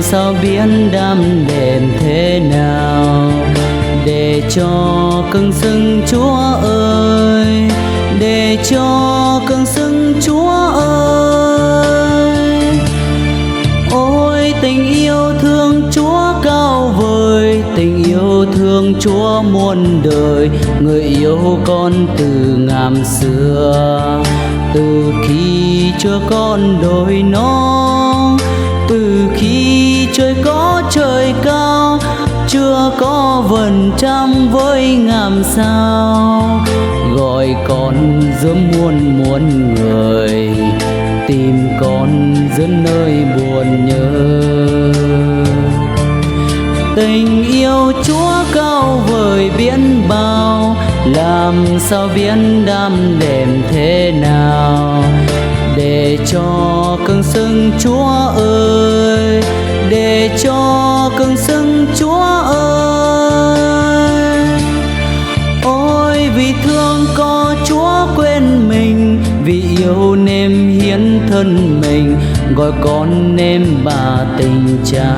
sao biết đam đềm thế nào để cho cưng xưng Chúa ơi, để cho cưng xưng Chúa ơi. Ôi tình yêu thương Chúa cao vời, tình yêu thương Chúa muôn đời. Người yêu con từ ngàn xưa, từ khi chưa con đôi nó, từ khi trời có trời cao, chưa có vầng trăng với ngàn sao. Gọi con giữa muôn muôn người, tìm con giữa nơi buồn nhớ. Tình yêu Chúa cao vời biển bao, làm sao biết đam đềm thế nào để cho cưng xưng Chúa ơi, để cho cưng xưng Chúa ơi. Ôi vì thương có Chúa quên mình, vì yêu nên hiến thân mình, gọi con nên bà tình cha.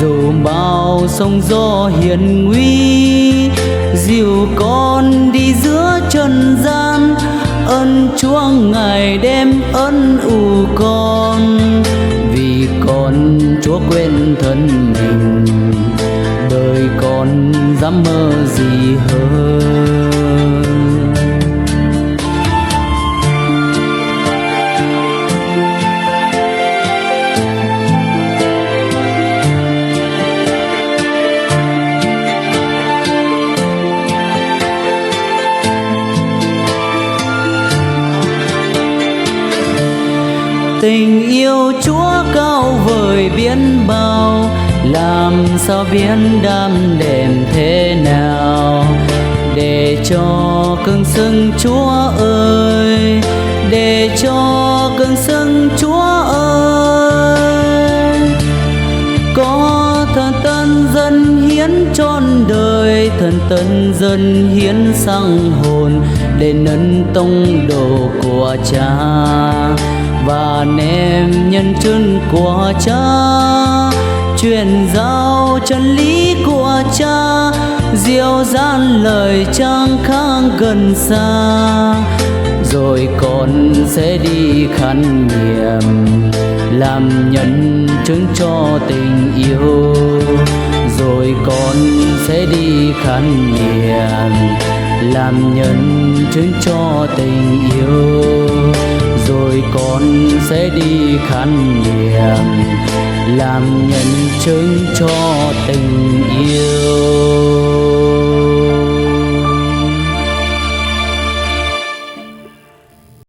Dù bao sóng gió hiểm nguy, dìu con đi giữa trần gian, ơn Chúa ngày đêm ân ù con. Vì con Chúa quên thân mình, đời con dám mơ gì hơn. Tình yêu Chúa cao vời biển bao, làm sao biết đam đềm thế nào để cho cưng xưng Chúa ơi, để cho cưng xưng Chúa ơi. Có thần tân dân hiến trọn đời, thần tân dân hiến sang hồn để nâng tông đồ của Cha và ném nhân chứng của Cha, truyền giao chân lý của Cha, diệu dàng lời Cha khang gần xa. Rồi con sẽ đi khăn nghiệm làm nhân chứng cho tình yêu, rồi con sẽ đi khăn nghiệm làm nhân chứng cho tình yêu, rồi con sẽ đi khăn nghiệm làm nhân chứng cho tình yêu.